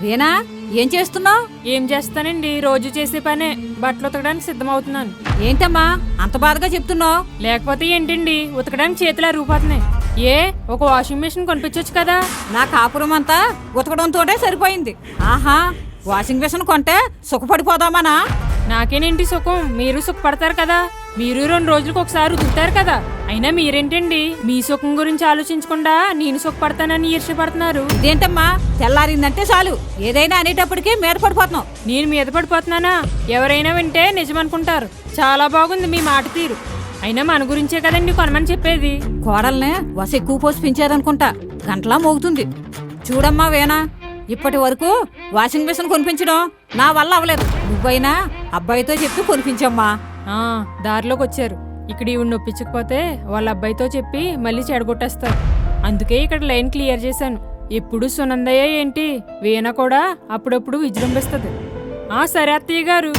వీణా, ఏం చేస్తున్నావు? ఏం చేస్తానండి, రోజు చేసే పనే. బట్టలు ఉతకడానికి సిద్ధమవుతున్నాను. ఏంటమ్మా అంత బాధగా చెప్తున్నావు? లేకపోతే ఏంటండి, ఉతకడానికి చేతులు అరిగిపోతున్నాయి. ఒక వాషింగ్ మెషిన్ కొనిపించొచ్చు కదా. నా కాపురం అంతా ఉతకడంతోటే సరిపోయింది. ఆహా, వాషింగ్ మెషిన్ కొంటే సుఖపడిపోదామనా? నాకేనేంటి సుఖం, మీరు సుఖపడతారు కదా. మీరు 2 రోజులకు ఒకసారి ఉతుకుతారు కదా. అయినా మీరేంటండి, మీ సుఖం గురించి ఆలోచించకుండా నేను సుఖపడతానని ఈర్ష్యపడుతున్నారు. ఇదేంటమ్మా, తెల్లారిందంటే చాలు ఏదైనా అనేటప్పటికీ మీద పడిపోతున్నావు. నేను మీద పడిపోతున్నానా? ఎవరైనా వింటే నిజమనుకుంటారు. చాలా బాగుంది మీ మాట తీరు. అయినా మన గురించే కదండి కొనమని చెప్పేది. కోడల్నే వస ఎక్కువ పోసి పెంచేదనుకుంటా. గంటలా మోగుతుంది. చూడమ్మా వీణా, ఇప్పటి వరకు వాషింగ్ మెషిన్ కొనిపించడం నా వల్ల అవ్వలేదు. నువ్వైనా అబ్బాయితో చెప్పి కొనిపించమ్మా. దారిలోకి వచ్చారు. ఇక్కడ ఈవిడ నొప్పించకపోతే వాళ్ళ అబ్బాయితో చెప్పి మళ్ళీ చెడగొట్టేస్తారు. అందుకే ఇక్కడ లైన్ క్లియర్ చేశాను. ఎప్పుడు సునందయ్య ఏంటి, వీణ కూడా అప్పుడప్పుడు విజృంభిస్తుంది. సరే అత్తయ్య గారు.